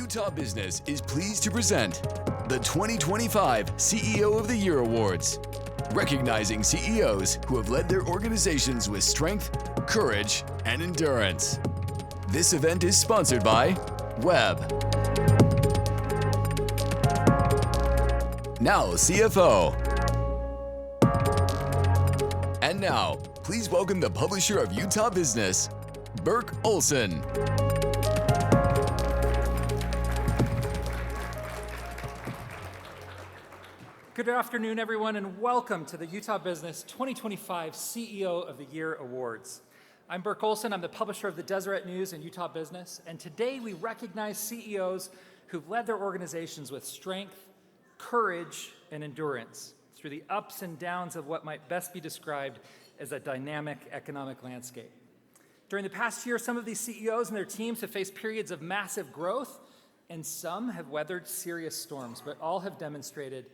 Utah Business is pleased to present the 2025 CEO of the Year Awards, recognizing CEOs who have led their organizations with strength, courage, and endurance. This event is sponsored by Web. Now, CFO. And now, please welcome the publisher of Utah Business, Burke Olson. Good afternoon, everyone, and welcome to the Utah Business 2025 CEO of the Year Awards. I'm Burke Olson. I'm the publisher of the Deseret News and Utah Business, and today we recognize CEOs who've led their organizations with strength, courage, and endurance through the ups and downs of what might best be described as a dynamic economic landscape. During the past year, some of these CEOs and their teams have faced periods of massive growth, and some have weathered serious storms, but all have demonstrated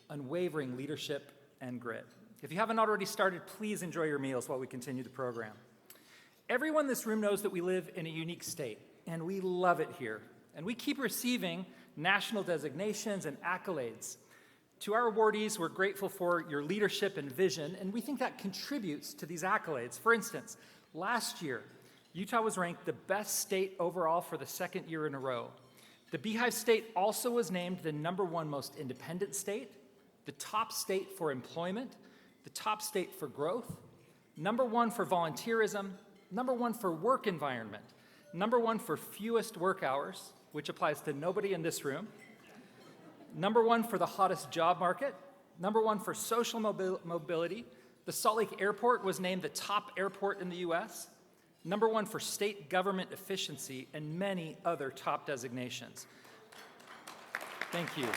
unwavering leadership and grit. If you haven't already started, please enjoy your meals while we continue the program. Everyone in this room knows that we live in a unique state, and we love it here. And we keep receiving national designations and accolades. To our awardees, we're grateful for your leadership and vision, and we think that contributes to these accolades. For instance, last year, Utah was ranked the best state overall for the second year in a row. The Beehive State also was named the #1 most independent state, the top state for employment, the top state for growth, #1 for volunteerism, #1 for work environment, #1 for fewest work hours, which applies to nobody in this room, #1 for the hottest job market, #1 for social mobility. The Salt Lake Airport was named the top airport in the U.S., #1 for state government efficiency, and many other top designations. Thank you.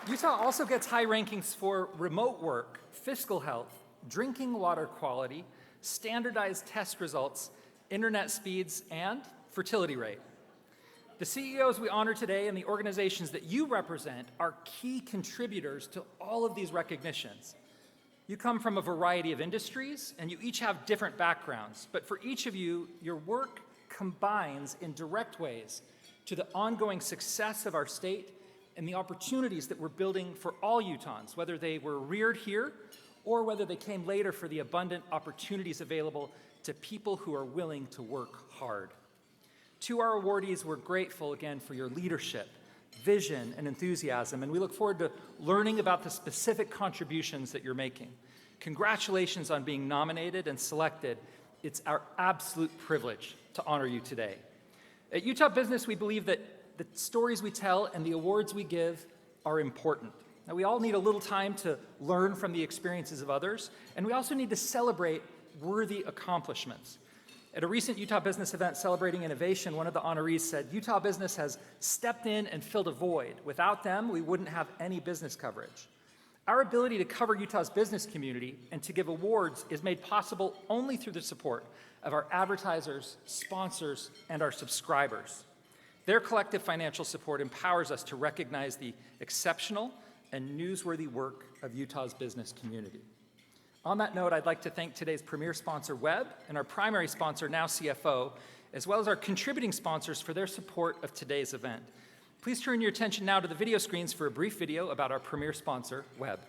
Utah also gets high rankings for remote work, fiscal health, drinking water quality, standardized test results, internet speeds, and fertility rate. The CEOs we honor today and the organizations that you represent are key contributors to all of these recognitions. You come from a variety of industries, and you each have different backgrounds, but for each of you, your work combines in direct ways to the ongoing success of our state and the opportunities that we're building for all Utahns, whether they were reared here or whether they came later for the abundant opportunities available to people who are willing to work hard. To our awardees, we're grateful again for your leadership, vision, and enthusiasm, and we look forward to learning about the specific contributions that you're making. Congratulations on being nominated and selected. It's our absolute privilege to honor you today. At Utah Business, we believe that the stories we tell and the awards we give are important. Now, we all need a little time to learn from the experiences of others, and we also need to celebrate worthy accomplishments. At a recent Utah Business event celebrating innovation, one of the honorees said, "Utah Business has stepped in and filled a void. Without them, we wouldn't have any business coverage." Our ability to cover Utah's business community and to give awards is made possible only through the support of our advertisers, sponsors, and our subscribers. Their collective financial support empowers us to recognize the exceptional and newsworthy work of Utah's business community. On that note, I'd like to thank today's premier sponsor, Web, and our primary sponsor, now CFO, as well as our contributing sponsors for their support of today's event. Please turn your attention now to the video screens for a brief video about our premier sponsor, Web.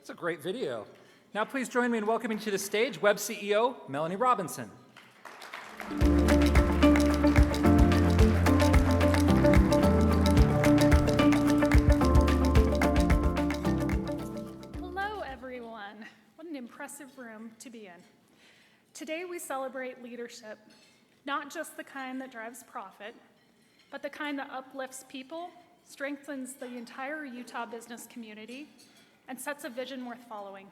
It's a great video. Now please join me in welcoming to the stage Web CEO Melanie Robinson. Hello, everyone. What an impressive room to be in. Today we celebrate leadership, not just the kind that drives profit, but the kind that uplifts people strengthens the entire Utah business community, and sets a vision worth following.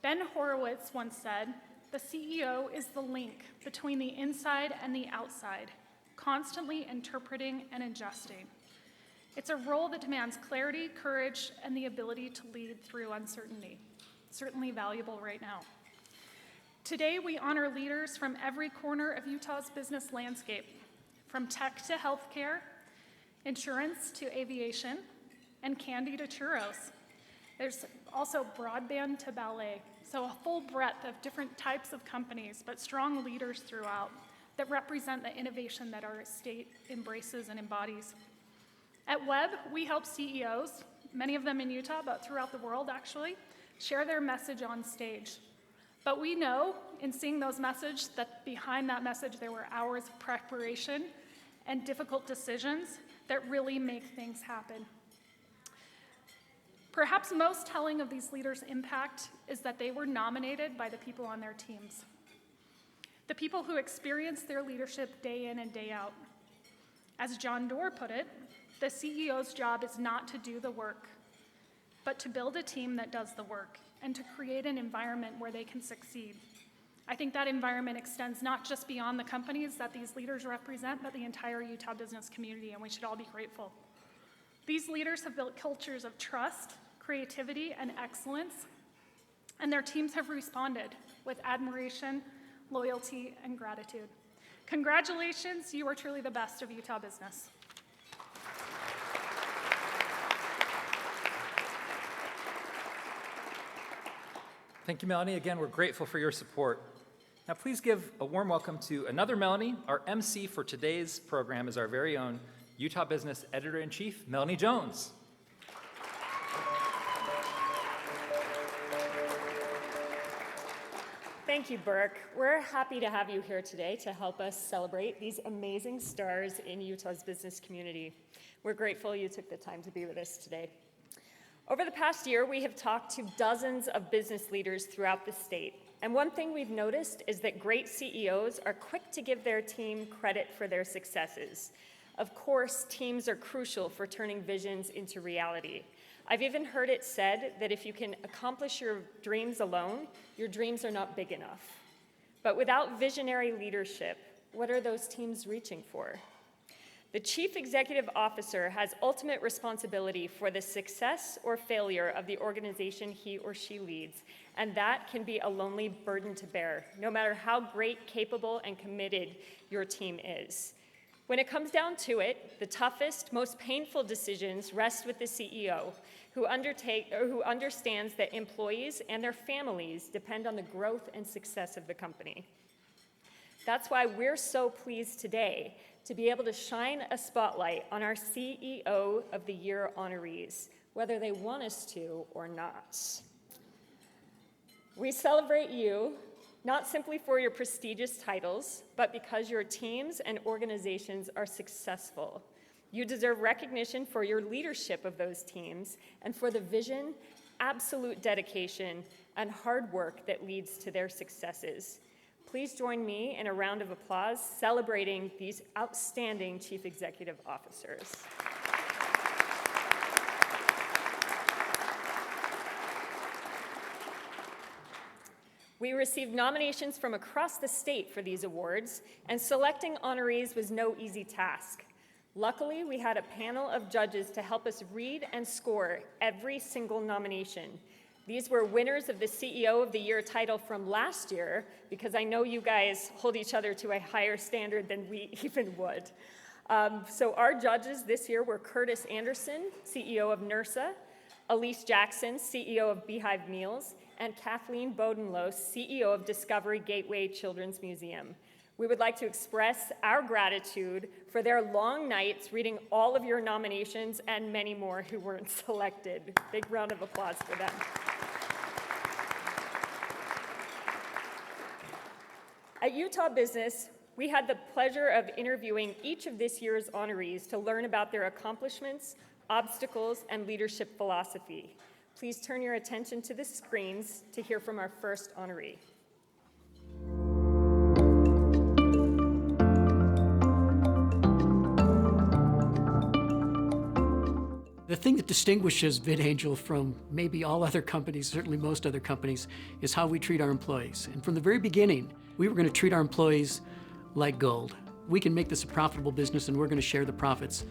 Ben Horowitz once said, "The CEO is the link between the inside and the outside, constantly interpreting and adjusting. It's a role that demands clarity, courage, and the ability to lead through uncertainty." Certainly valuable right now. Today, we honor leaders from every corner of Utah's business landscape, from tech to healthcare, insurance to aviation, and candy to churros. There's also broadband to ballet, so a full breadth of different types of companies, but strong leaders throughout that represent the innovation that our state embraces and embodies. At Webb, we help CEOs, many of them in Utah, but throughout the world actually, share their message on stage. But we know, in seeing those messages, that behind that message there were hours of preparation and difficult decisions that really make things happen. Perhaps most telling of these leaders' impact is that they were nominated by the people on their teams, the people who experience their leadership day in and day out. As John Doerr put it, the CEO's job is not to do the work, but to build a team that does the work and to create an environment where they can succeed. I think that environment extends not just beyond the companies that these leaders represent, but the entire Utah business community, and we should all be grateful. These leaders have built cultures of trust, creativity, and excellence, and their teams have responded with admiration, loyalty, and gratitude. Congratulations, you are truly the best of Utah business. Thank you, Melanie. Again, we're grateful for your support. Now, please give a warm welcome to another Melanie. Our MC for today's program is our very own Utah Business Editor-in-Chief, Melanie Jones. Thank you, Burke. We're happy to have you here today to help us celebrate these amazing stars in Utah's business community. We're grateful you took the time to be with us today. Over the past year, we have talked to dozens of business leaders throughout the state. And one thing we've noticed is that great CEOs are quick to give their team credit for their successes. Of course, teams are crucial for turning visions into reality. I've even heard it said that if you can accomplish your dreams alone, your dreams are not big enough. But without visionary leadership, what are those teams reaching for? The Chief Executive Officer has ultimate responsibility for the success or failure of the organization he or she leads, and that can be a lonely burden to bear, no matter how great, capable, and committed your team is. When it comes down to it, the toughest, most painful decisions rest with the CEO, who understands that employees and their families depend on the growth and success of the company. That's why we're so pleased today to be able to shine a spotlight on our CEO of the Year honorees, whether they want us to or not. We celebrate you, not simply for your prestigious titles, but because your teams and organizations are successful. You deserve recognition for your leadership of those teams and for the vision, absolute dedication, and hard work that leads to their successes. Please join me in a round of applause celebrating these outstanding Chief Executive Officers. We received nominations from across the state for these awards, and selecting honorees was no easy task. Luckily, we had a panel of judges to help us read and score every single nomination. These were winners of the CEO of the Year title from last year, because I know you guys hold each other to a higher standard than we even would. So our judges this year were Curtis Anderson, CEO of NERSA, Elise Jackson, CEO of Beehive Meals, and Kathleen Bodenlos, CEO of Discovery Gateway Children's Museum. We would like to express our gratitude for their long nights reading all of your nominations and many more who weren't selected. Big round of applause for them. At Utah Business, we had the pleasure of interviewing each of this year's honorees to learn about their accomplishments, obstacles, and leadership philosophy. Please turn your attention to the screens to hear from our first honoree. The thing that distinguishes VidAngel from maybe all other companies, certainly most other companies, is how we treat our employees. And from the very beginning, we were going to treat our employees like gold. We can make this a profitable business, and we're going to share the profits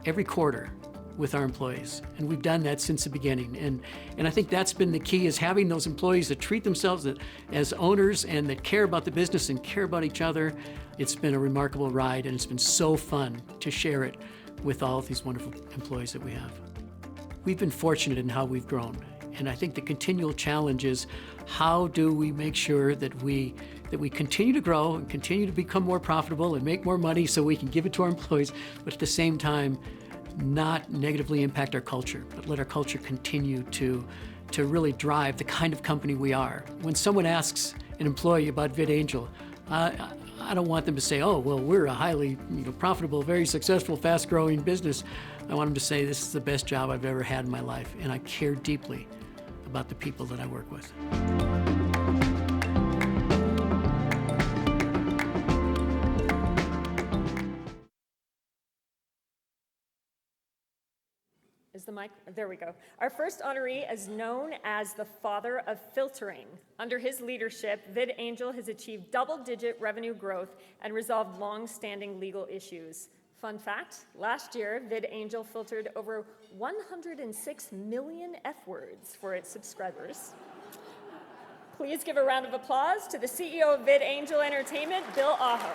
every quarter with our employees. And we've done that since the beginning. And I think that's been the key, is having those employees that treat themselves as owners and that care about the business and care about each other. It's been a remarkable ride, and it's been so fun to share it with all of these wonderful employees that we have. We've been fortunate in how we've grown. And I think the continual challenge is, how do we make sure that we continue to grow and continue to become more profitable and make more money so we can give it to our employees, but at the same time, not negatively impact our culture, but let our culture continue to really drive the kind of company we are. When someone asks an employee about VidAngel, I don't want them to say, oh, well, we're a highly profitable, very successful, fast-growing business. I want them to say, this is the best job I've ever had in my life, and I care deeply about the people that I work with. Is the mic? There we go. Our first honoree is known as the father of filtering. Under his leadership, VidAngel has achieved double-digit revenue growth and resolved long-standing legal issues. Fun fact, last year, VidAngel filtered over 106 million F-words for its subscribers. Please give a round of applause to the CEO of VidAngel Entertainment, Bill Aho.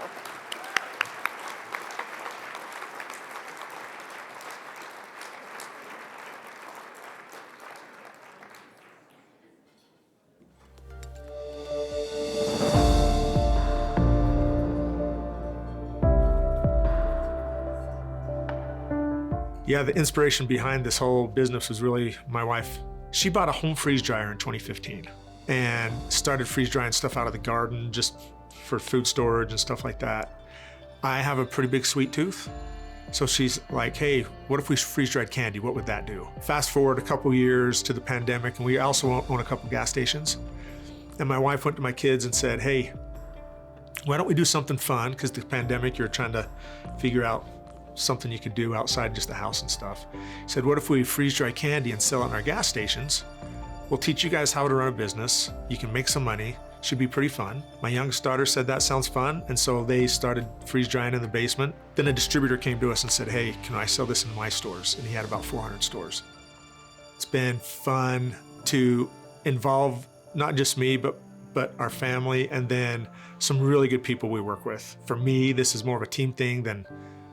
Yeah, the inspiration behind this whole business was really my wife. She bought a home freeze dryer in 2015 and started freeze drying stuff out of the garden just for food storage and stuff like that. I have a pretty big sweet tooth. So she's like, hey, what if we freeze dried candy? What would that do? Fast forward a couple years to the pandemic, and we also own a couple gas stations. And my wife went to my kids and said, hey, why don't we do something fun? Because the pandemic, you're trying to figure out something you could do outside just the house and stuff. He said, what if we freeze dry candy and sell it in our gas stations? We'll teach you guys how to run a business. You can make some money. Should be pretty fun. My youngest daughter said that sounds fun, and so they started freeze drying in the basement. Then a distributor came to us and said, hey, can I sell this in my stores? And he had about 400 stores. It's been fun to involve not just me, but our family, and then some really good people we work with. For me, this is more of a team thing than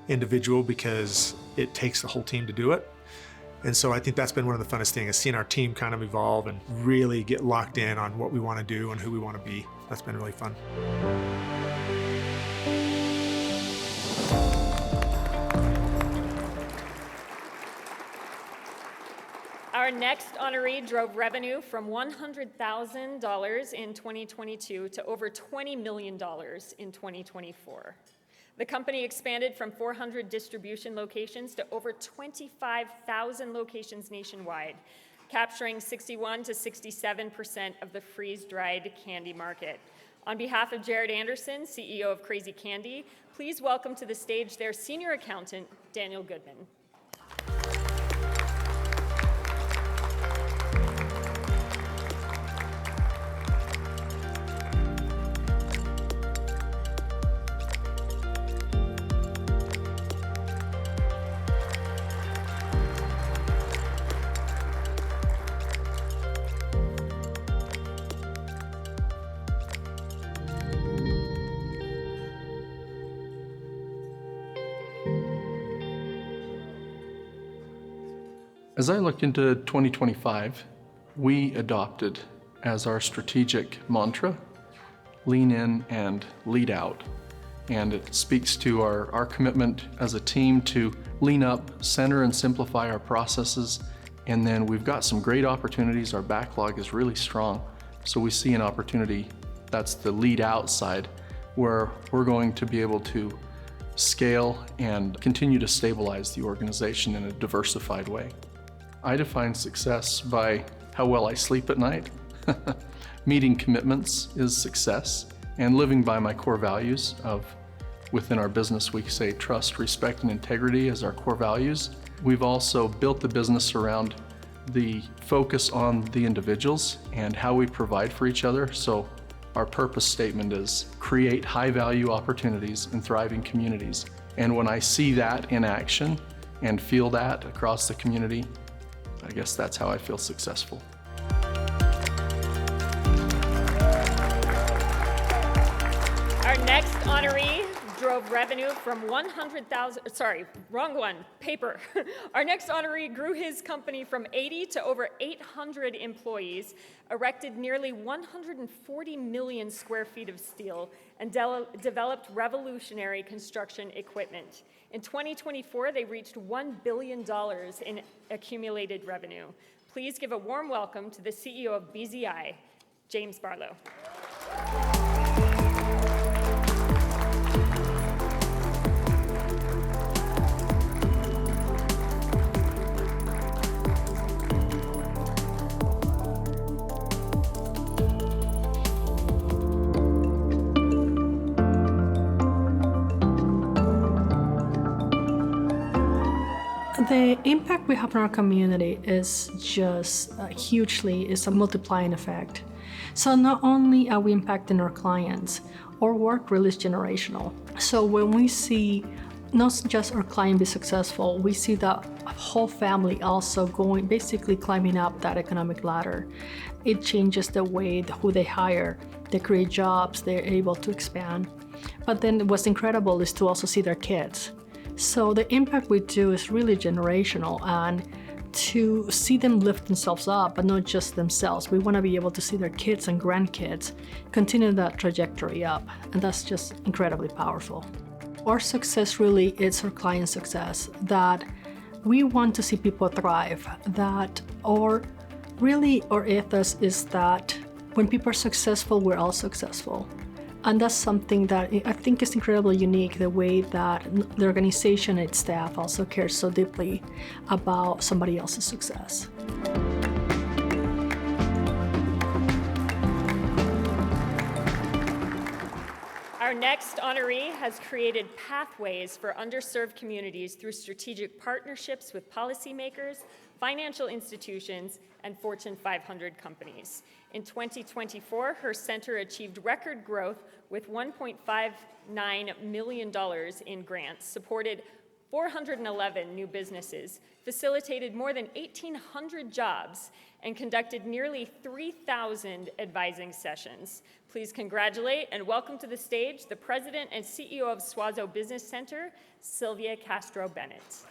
individual, because it takes the whole team to do it. And so I think that's been one of the funnest things, is seeing our team kind of evolve and really get locked in on what we want to do and who we want to be. That's been really fun. Our next honoree drove revenue from $100,000 in 2022 to over $20 million in 2024. The company expanded from 400 distribution locations to over 25,000 locations nationwide, capturing 61 to 67% of the freeze-dried candy market. On behalf of Jared Anderson, CEO of Crazy Candy, please welcome to the stage their senior accountant, Daniel Goodman. As I look into 2025, we adopted as our strategic mantra, lean in and lead out. And it speaks to our commitment as a team to lean up, center and simplify our processes. And then we've got some great opportunities. Our backlog is really strong. So we see an opportunity, that's the lead out side, where we're going to be able to scale and continue to stabilize the organization in a diversified way. I define success by how well I sleep at night. Meeting commitments is success, and living by my core values of, within our business we say trust, respect, and integrity as our core values. We've also built the business around the focus on the individuals and how we provide for each other. So our purpose statement is create high-value opportunities in thriving communities. And when I see that in action and feel that across the community, I guess that's how I feel successful. Our next honoree drove revenue from 100,000, sorry, wrong one, paper. Our next honoree grew his company from 80 to over 800 employees, erected nearly 140 million square feet of steel, and developed revolutionary construction equipment. In 2024, they reached $1 billion in accumulated revenue. Please give a warm welcome to the CEO of BZI, James Barlow. The impact we have on our community is just it's a multiplying effect. So not only are we impacting our clients, our work really is generational. So when we see not just our client be successful, we see the whole family also basically climbing up that economic ladder. It changes the way who they hire, they create jobs, they're able to expand. But then what's incredible is to also see their kids. So the impact we do is really generational, and to see them lift themselves up, but not just themselves. We want to be able to see their kids and grandkids continue that trajectory up, and that's just incredibly powerful. Our success really is our client success, that we want to see people thrive, that our ethos is that when people are successful, we're all successful. And that's something that I think is incredibly unique, the way that the organization and its staff also cares so deeply about somebody else's success. Our next honoree has created pathways for underserved communities through strategic partnerships with policymakers, financial institutions, and Fortune 500 companies. In 2024, her center achieved record growth with $1.59 million in grants, supported 411 new businesses, facilitated more than 1,800 jobs, and conducted nearly 3,000 advising sessions. Please congratulate and welcome to the stage the President and CEO of Suazo Business Center, Sylvia Castro-Bennett.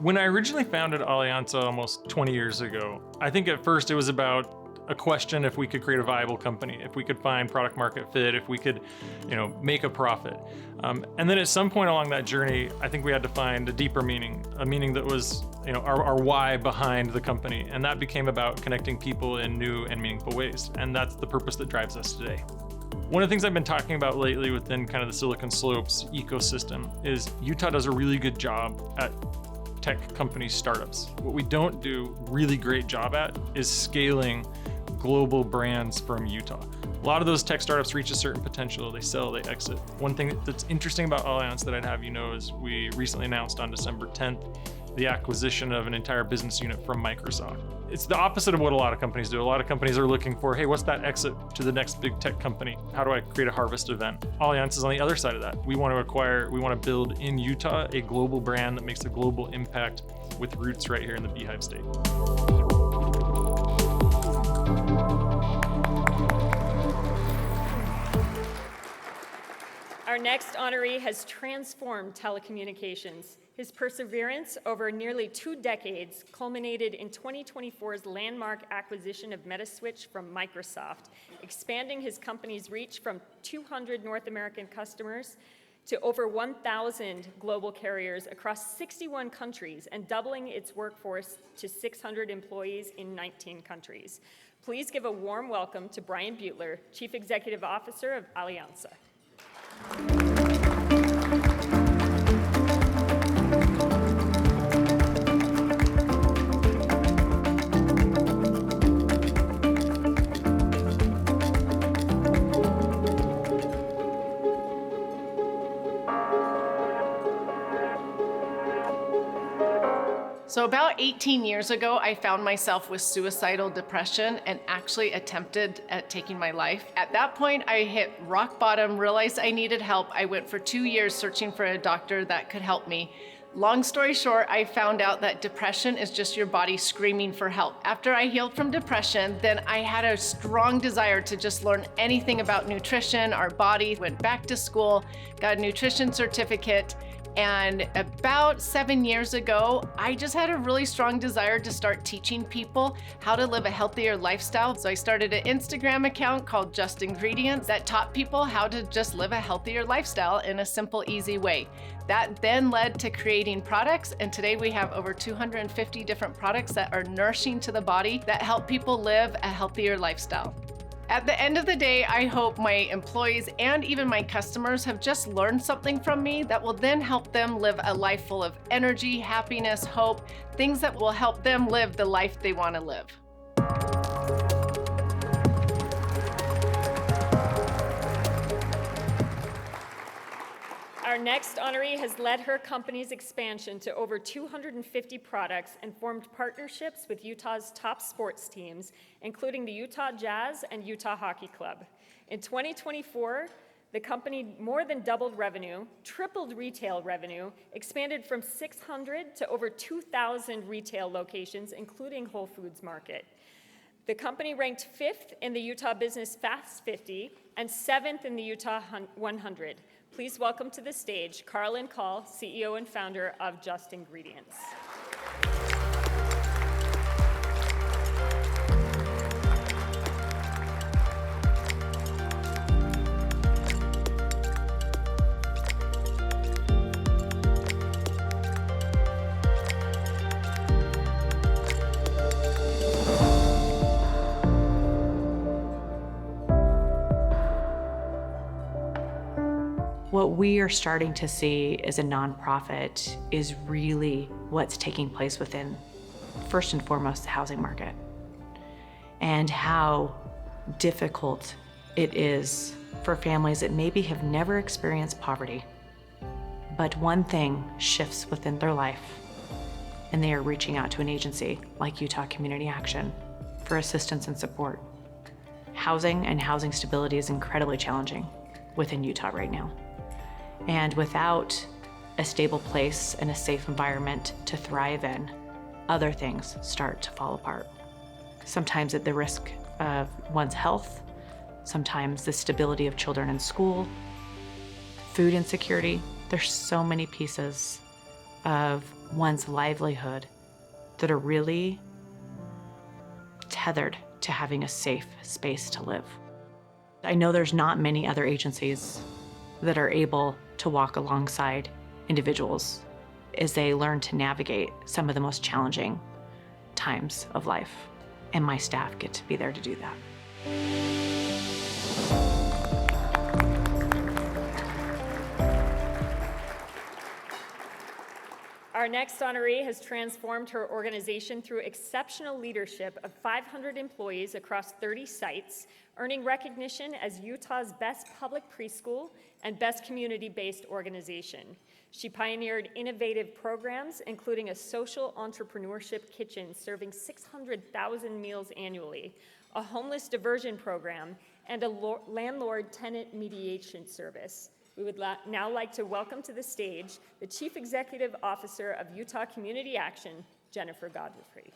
When I originally founded Alianza almost 20 years ago, I think at first it was about a question if we could create a viable company, if we could find product market fit, if we could, make a profit. And then at some point along that journey, I think we had to find a deeper meaning, a meaning that was, our why behind the company. And that became about connecting people in new and meaningful ways. And that's the purpose that drives us today. One of the things I've been talking about lately within kind of the Silicon Slopes ecosystem is Utah does a really good job at tech company startups. What we don't do really great job at is scaling global brands from Utah. A lot of those tech startups reach a certain potential, they sell, they exit. One thing that's interesting about Allianz that I'd have you know is we recently announced on December 10th the acquisition of an entire business unit from Microsoft. It's the opposite of what a lot of companies do. A lot of companies are looking for, hey, what's that exit to the next big tech company? How do I create a harvest event? Allianz is on the other side of that. We want to build in Utah a global brand that makes a global impact with roots right here in the Beehive State. Our next honoree has transformed telecommunications. His perseverance over nearly 2 decades culminated in 2024's landmark acquisition of Metaswitch from Microsoft, expanding his company's reach from 200 North American customers to over 1,000 global carriers across 61 countries and doubling its workforce to 600 employees in 19 countries. Please give a warm welcome to Brian Butler, Chief Executive Officer of Alianza. So about 18 years ago, I found myself with suicidal depression and actually attempted at taking my life. At that point, I hit rock bottom, realized I needed help. I went for 2 years searching for a doctor that could help me. Long story short, I found out that depression is just your body screaming for help. After I healed from depression, then I had a strong desire to just learn anything about nutrition, our body. Went back to school, got a nutrition certificate, and about 7 years ago, I just had a really strong desire to start teaching people how to live a healthier lifestyle. So I started an Instagram account called Just Ingredients that taught people how to just live a healthier lifestyle in a simple, easy way. That then led to creating products, and today we have over 250 different products that are nourishing to the body that help people live a healthier lifestyle. At the end of the day, I hope my employees and even my customers have just learned something from me that will then help them live a life full of energy, happiness, hope, things that will help them live the life they want to live. Our next honoree has led her company's expansion to over 250 products and formed partnerships with Utah's top sports teams, including the Utah Jazz and Utah Hockey Club. In 2024, the company more than doubled revenue, tripled retail revenue, expanded from 600 to over 2,000 retail locations, including Whole Foods Market. The company ranked 5th in the Utah Business Fast 50 and 7th in the Utah 100. Please welcome to the stage Carlin Call, CEO and founder of Just Ingredients. What we are starting to see as a nonprofit is really what's taking place within, first and foremost, the housing market, and how difficult it is for families that maybe have never experienced poverty, but one thing shifts within their life, and they are reaching out to an agency like Utah Community Action for assistance and support. Housing and housing stability is incredibly challenging within Utah right now. And without a stable place and a safe environment to thrive in, other things start to fall apart. Sometimes at the risk of one's health, sometimes the stability of children in school, food insecurity. There's so many pieces of one's livelihood that are really tethered to having a safe space to live. I know there's not many other agencies that are able to walk alongside individuals as they learn to navigate some of the most challenging times of life. And my staff get to be there to do that. Our next honoree has transformed her organization through exceptional leadership of 500 employees across 30 sites, earning recognition as Utah's best public preschool and best community-based organization. She pioneered innovative programs, including a social entrepreneurship kitchen serving 600,000 meals annually, a homeless diversion program, and a landlord-tenant mediation service. We would now like to welcome to the stage the Chief Executive Officer of Utah Community Action, Jennifer Godfrey.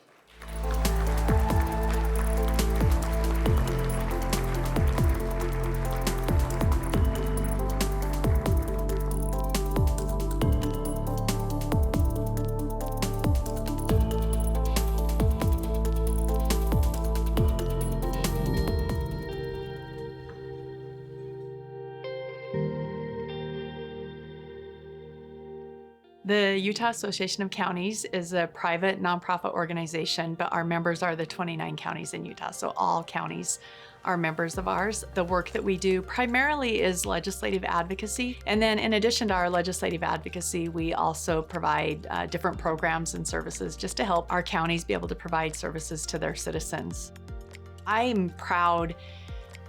The Utah Association of Counties is a private nonprofit organization, but our members are the 29 counties in Utah, so all counties are members of ours. The work that we do primarily is legislative advocacy, and then in addition to our legislative advocacy, we also provide different programs and services just to help our counties be able to provide services to their citizens. I'm proud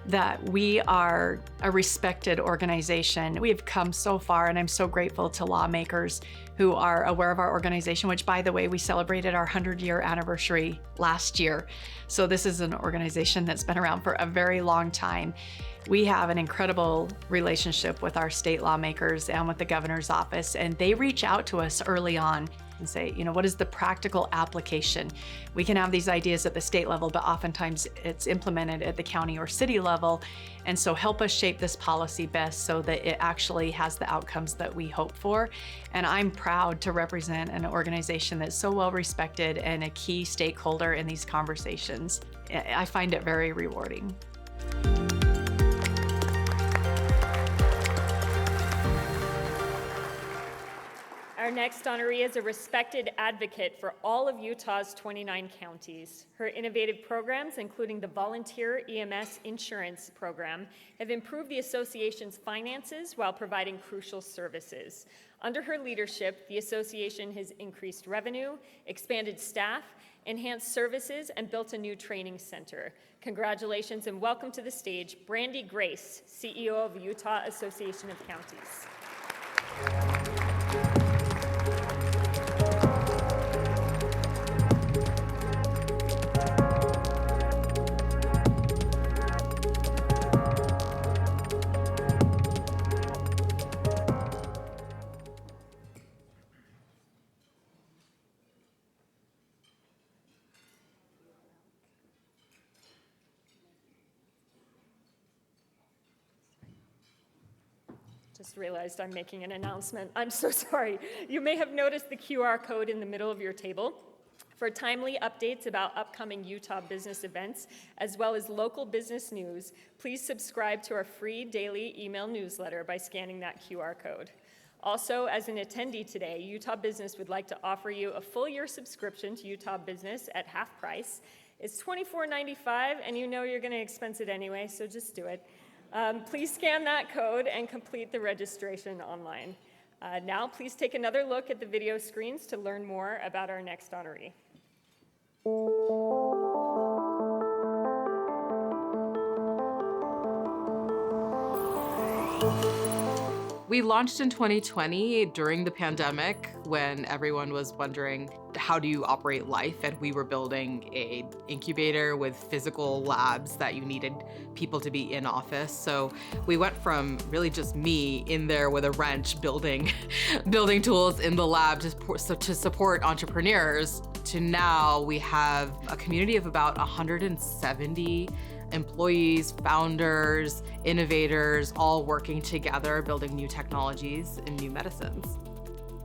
that we are a respected organization. We have come so far, and I'm so grateful to lawmakers who are aware of our organization, which, by the way, we celebrated our 100-year anniversary last year. So this is an organization that's been around for a very long time. We have an incredible relationship with our state lawmakers and with the governor's office, and they reach out to us early on and say, you know, what is the practical application? We can have these ideas at the state level, but oftentimes it's implemented at the county or city level. And so help us shape this policy best so that it actually has the outcomes that we hope for. And I'm proud to represent an organization that's so well respected and a key stakeholder in these conversations. I find it very rewarding. Our next honoree is a respected advocate for all of Utah's 29 counties. Her innovative programs, including the Volunteer EMS Insurance Program, have improved the association's finances while providing crucial services. Under her leadership, the association has increased revenue, expanded staff, enhanced services, and built a new training center. Congratulations and welcome to the stage, Brandy Grace, CEO of the Utah Association of Counties. Just realized I'm making an announcement. I'm so sorry. You may have noticed the QR code in the middle of your table. For timely updates about upcoming Utah business events, as well as local business news, please subscribe to our free daily email newsletter by scanning that QR code. Also, as an attendee today, Utah Business would like to offer you a full year subscription to Utah Business at half price. It's $24.95, and you know you're going to expense it anyway, so just do it. Please scan that code and complete the registration online. Now, please take another look at the video screens to learn more about our next honoree. We launched in 2020 during the pandemic when everyone was wondering, how do you operate life? And we were building an incubator with physical labs that you needed people to be in office. So we went from really just me in there with a wrench building tools in the lab to support entrepreneurs, to now we have a community of about 170 employees, founders, innovators, all working together, building new technologies and new medicines.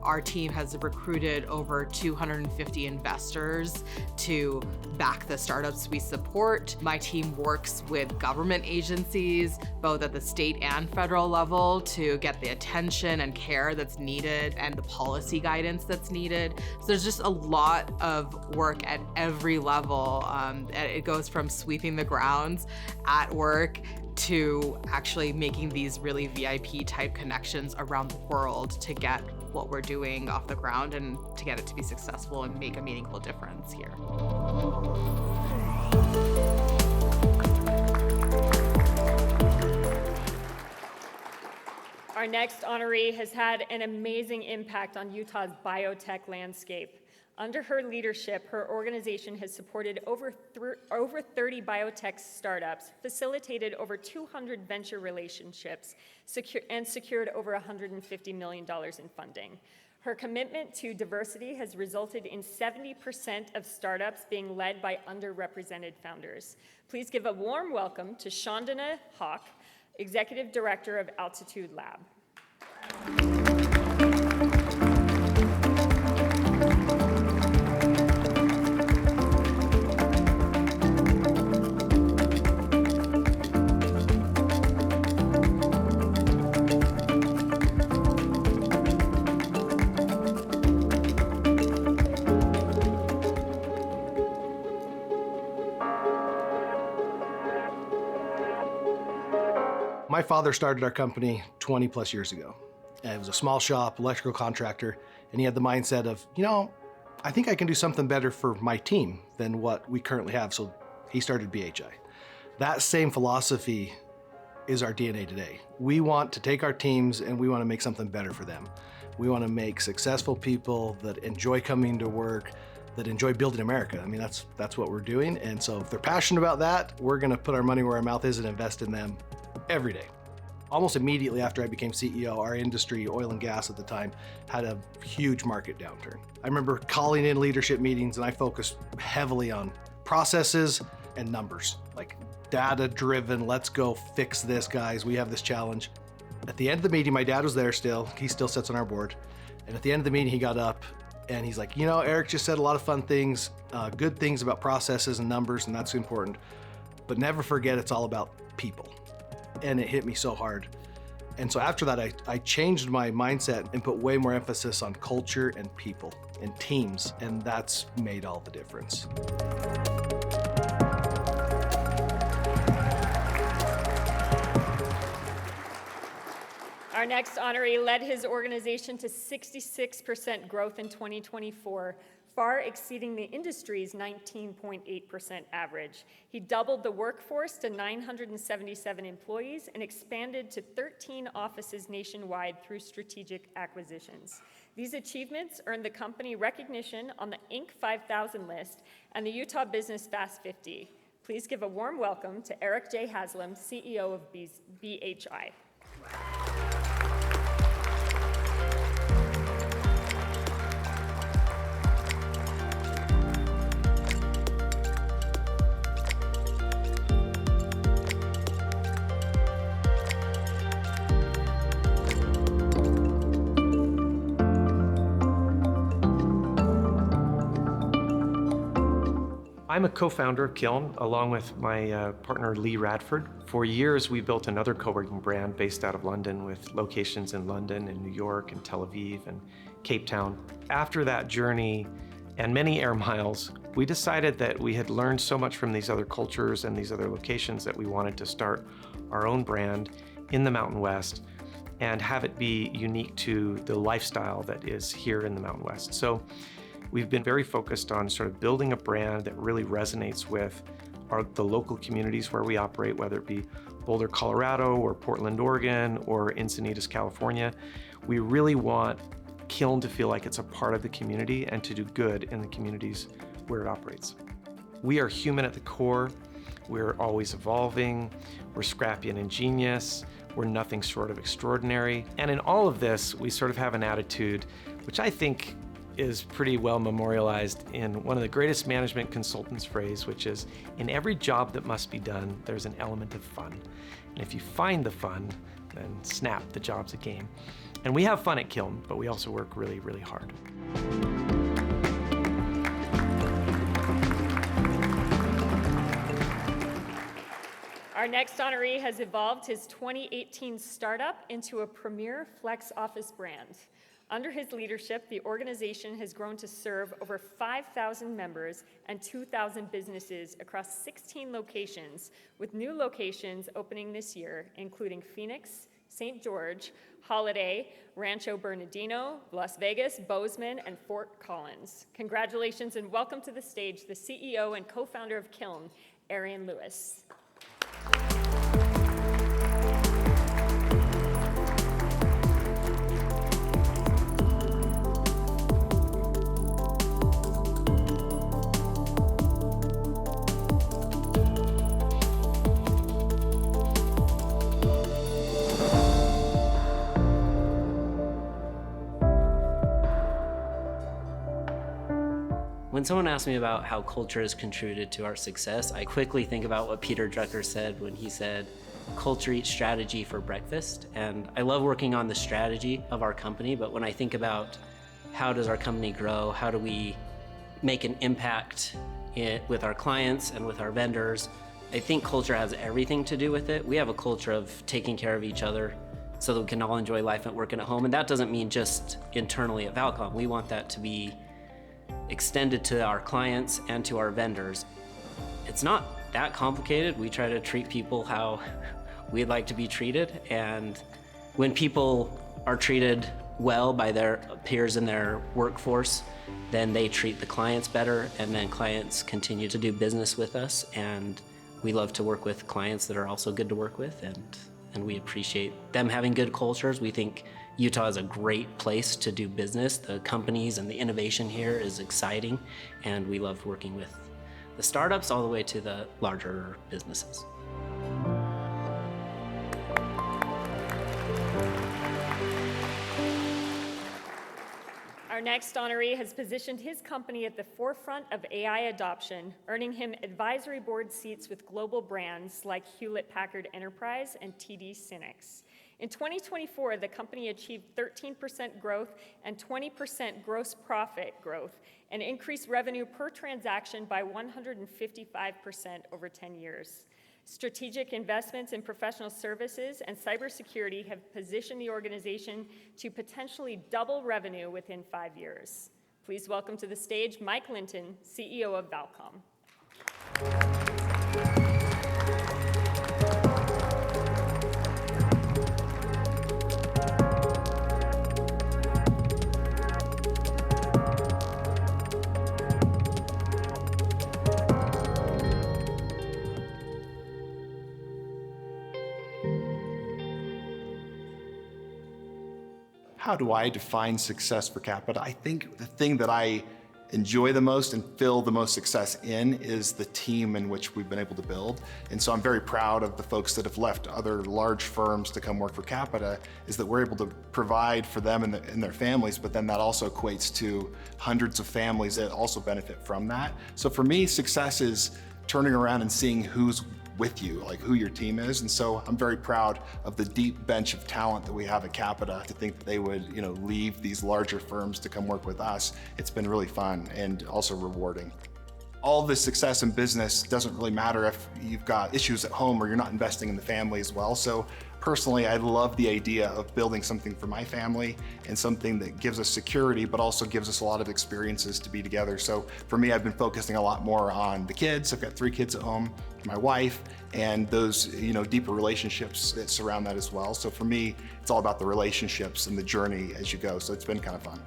Our team has recruited over 250 investors to back the startups we support. My team works with government agencies, both at the state and federal level, to get the attention and care that's needed and the policy guidance that's needed. So there's just a lot of work at every level. It goes from sweeping the grounds at work to actually making these really VIP type connections around the world to get what we're doing off the ground and to get it to be successful and make a meaningful difference here. Our next honoree has had an amazing impact on Utah's biotech landscape. Under her leadership, her organization has supported over 30 biotech startups, facilitated over 200 venture relationships, and secured over $150 million in funding. Her commitment to diversity has resulted in 70% of startups being led by underrepresented founders. Please give a warm welcome to Chandana Hawk, Executive Director of Altitude Lab. My father started our company 20 plus years ago. It was a small shop, electrical contractor, and he had the mindset of, I think I can do something better for my team than what we currently have, so he started BHI. That same philosophy is our DNA today. We want to take our teams and we want to make something better for them. We want to make successful people that enjoy coming to work, that enjoy building America. I mean, that's what we're doing. And so if they're passionate about that, we're going to put our money where our mouth is and invest in them every day. Almost immediately after I became CEO, our industry, oil and gas at the time, had a huge market downturn. I remember calling in leadership meetings and I focused heavily on processes and numbers, like data-driven, let's go fix this, guys, we have this challenge. At the end of the meeting, my dad was there still, he still sits on our board, and at the end of the meeting, he got up and he's like, Eric just said a lot of fun things, good things about processes and numbers, and that's important, but never forget it's all about people. And it hit me so hard. And so after that, I changed my mindset and put way more emphasis on culture and people and teams, and that's made all the difference. Our next honoree led his organization to 66% growth in 2024, far exceeding the industry's 19.8% average. He doubled the workforce to 977 employees and expanded to 13 offices nationwide through strategic acquisitions. These achievements earned the company recognition on the Inc. 5000 list and the Utah Business Fast 50. Please give a warm welcome to Eric J. Haslam, CEO of BHI. I'm a co-founder of Kiln, along with my partner Lee Radford. For years, we built another co-working brand based out of London with locations in London and New York and Tel Aviv and Cape Town. After that journey and many air miles, we decided that we had learned so much from these other cultures and these other locations that we wanted to start our own brand in the Mountain West and have it be unique to the lifestyle that is here in the Mountain West. So we've been very focused on sort of building a brand that really resonates with the local communities where we operate, whether it be Boulder, Colorado, or Portland, Oregon, or Encinitas, California. We really want Kiln to feel like it's a part of the community and to do good in the communities where it operates. We are human at the core. We're always evolving. We're scrappy and ingenious. We're nothing short of extraordinary. And in all of this, we sort of have an attitude, which I think is pretty well memorialized in one of the greatest management consultants' phrase, which is, in every job that must be done, there's an element of fun. And if you find the fun, then snap, the job's a game. And we have fun at Kiln, but we also work really, really hard. Our next honoree has evolved his 2018 startup into a premier flex office brand. Under his leadership, the organization has grown to serve over 5,000 members and 2,000 businesses across 16 locations, with new locations opening this year, including Phoenix, St. George, Holiday, Rancho Bernardino, Las Vegas, Bozeman, and Fort Collins. Congratulations and welcome to the stage the CEO and co-founder of Kiln, Arian Lewis. When someone asks me about how culture has contributed to our success, I quickly think about what Peter Drucker said when he said, "Culture eats strategy for breakfast." And I love working on the strategy of our company, but when I think about how does our company grow, how do we make an impact with our clients and with our vendors, I think culture has everything to do with it. We have a culture of taking care of each other so that we can all enjoy life at work and at home. And that doesn't mean just internally at Valcom. We want that to be extended to our clients and to our vendors. It's not that complicated. We try to treat people how we'd like to be treated. And when people are treated well by their peers in their workforce, then they treat the clients better, and then clients continue to do business with us. And we love to work with clients that are also good to work with, and we appreciate them having good cultures. We think Utah is a great place to do business. The companies and the innovation here is exciting, and we love working with the startups all the way to the larger businesses. Our next honoree has positioned his company at the forefront of AI adoption, earning him advisory board seats with global brands like Hewlett-Packard Enterprise and TD SYNNEX. In 2024, the company achieved 13% growth and 20% gross profit growth, and increased revenue per transaction by 155% over 10 years. Strategic investments in professional services and cybersecurity have positioned the organization to potentially double revenue within 5 years. Please welcome to the stage Mike Linton, CEO of Valcom. How do I define success for Capita? I think the thing that I enjoy the most and feel the most success in is the team in which we've been able to build. And so I'm very proud of the folks that have left other large firms to come work for Capita, is that we're able to provide for them and their families, but then that also equates to hundreds of families that also benefit from that. So for me, success is turning around and seeing who's with you, like who your team is. And so I'm very proud of the deep bench of talent that we have at Capita. To think that they would, leave these larger firms to come work with us, it's been really fun and also rewarding. All this success in business doesn't really matter if you've got issues at home or you're not investing in the family as well. So personally, I love the idea of building something for my family and something that gives us security, but also gives us a lot of experiences to be together. So for me, I've been focusing a lot more on the kids. I've got 3 kids at home, my wife, and those deeper relationships that surround that as well. So for me, it's all about the relationships and the journey as you go. So it's been kind of fun.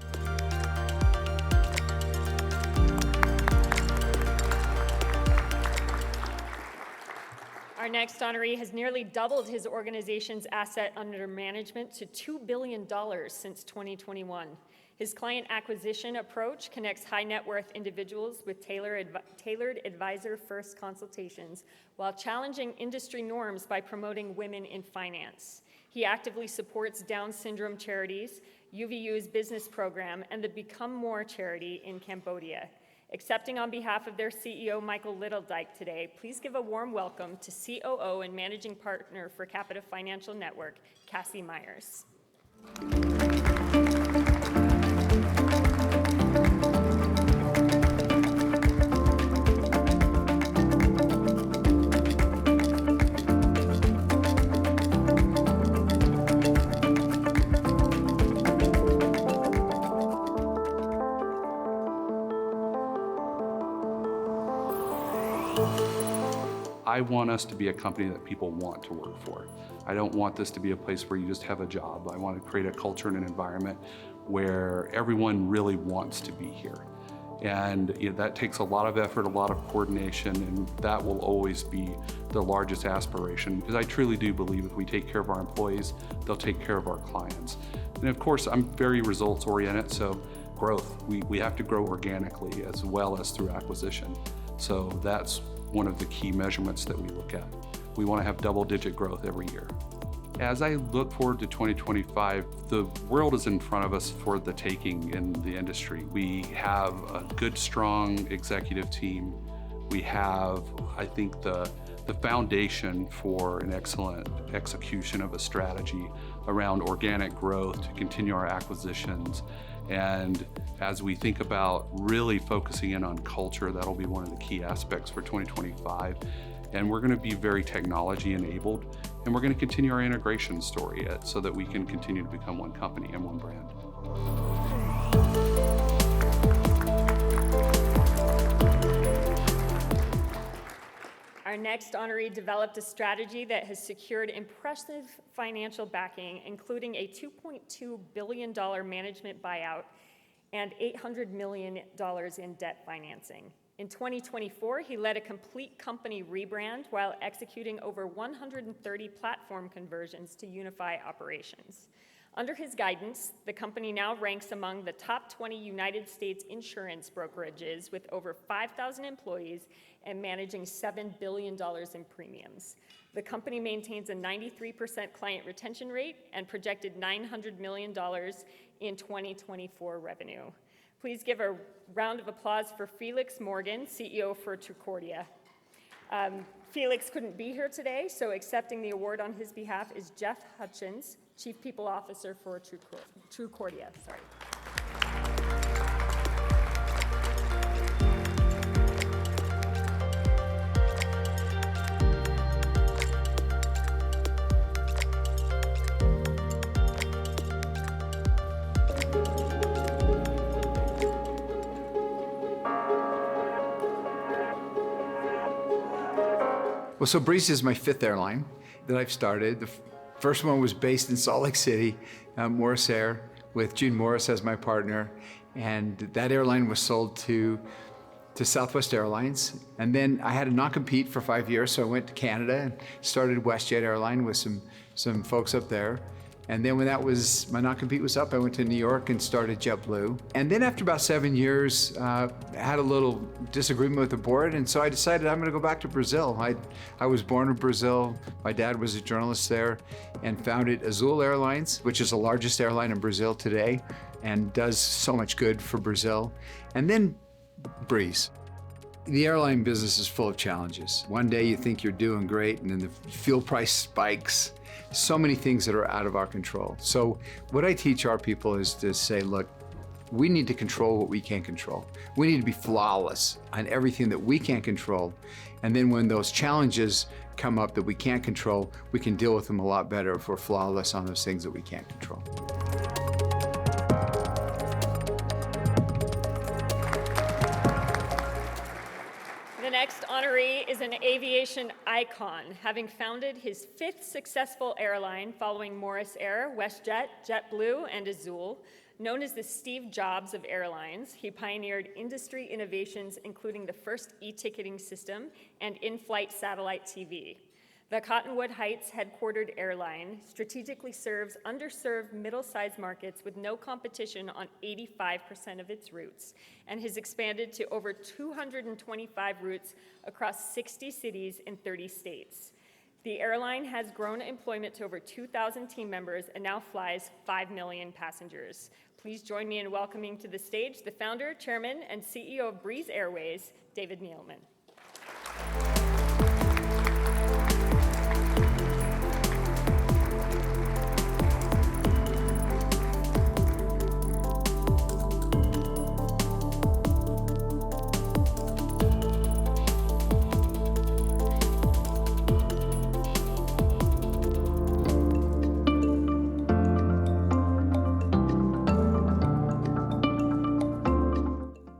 Our next honoree has nearly doubled his organization's asset under management to $2 billion since 2021. His client acquisition approach connects high net worth individuals with tailored advisor-first consultations while challenging industry norms by promoting women in finance. He actively supports Down syndrome charities, UVU's business program, and the Become More charity in Cambodia. Accepting on behalf of their CEO, Michael Littledike, today, please give a warm welcome to COO and Managing Partner for Capita Financial Network, Cassie Myers. I want us to be a company that people want to work for. I don't want this to be a place where you just have a job. I want to create a culture and an environment where everyone really wants to be here. And that takes a lot of effort, a lot of coordination, and that will always be the largest aspiration, because I truly do believe if we take care of our employees, they'll take care of our clients. And of course, I'm very results oriented, so growth. We have to grow organically as well as through acquisition. So that's one of the key measurements that we look at. We want to have double-digit growth every year. As I look forward to 2025, the world is in front of us for the taking in the industry. We have a good, strong executive team. We have, I think, the foundation for an excellent execution of a strategy around organic growth to continue our acquisitions. And as we think about really focusing in on culture, that'll be one of the key aspects for 2025. And we're going to be very technology enabled, and we're going to continue our integration story so that we can continue to become one company and one brand. Our Our next honoree developed a strategy that has secured impressive financial backing, including a $2.2 billion management buyout and $800 million in debt financing. In 2024, he led a complete company rebrand while executing over 130 platform conversions to unify operations. Under his guidance, the company now ranks among the top 20 United States insurance brokerages with over 5,000 employees and managing $7 billion in premiums. The company maintains a 93% client retention rate and projected $900 million in 2024 revenue. Please give a round of applause for Felix Morgan, CEO for Trucordia. Felix couldn't be here today, so accepting the award on his behalf is Jeff Hutchins, Chief People Officer for Trucordia. Well, so Breeze is my 5th airline that I've started. The first one was based in Salt Lake City, Morris Air, with June Morris as my partner. And that airline was sold to Southwest Airlines. And then I had a non-compete for 5 years, so I went to Canada and started WestJet Airline with some folks up there. And then when my non-compete was up, I went to New York and started JetBlue. And then after about 7 years, had a little disagreement with the board, and so I decided I'm gonna go back to Brazil. I was born in Brazil. My dad was a journalist there, and founded Azul Airlines, which is the largest airline in Brazil today, and does so much good for Brazil. And then Breeze. The airline business is full of challenges. One day you think you're doing great, and then the fuel price spikes. So many things that are out of our control. So what I teach our people is to say, look, we need to control what we can't control. We need to be flawless on everything that we can't control. And then when those challenges come up that we can't control, we can deal with them a lot better if we're flawless on those things that we can't control. The next honoree is an aviation icon, having founded his 5th successful airline following Morris Air, WestJet, JetBlue, and Azul. Known as the Steve Jobs of airlines, he pioneered industry innovations including the first e-ticketing system and in-flight satellite TV. The Cottonwood Heights headquartered airline strategically serves underserved middle-sized markets with no competition on 85% of its routes, and has expanded to over 225 routes across 60 cities in 30 states. The airline has grown employment to over 2,000 team members and now flies 5 million passengers. Please join me in welcoming to the stage the founder, chairman, and CEO of Breeze Airways, David Neeleman.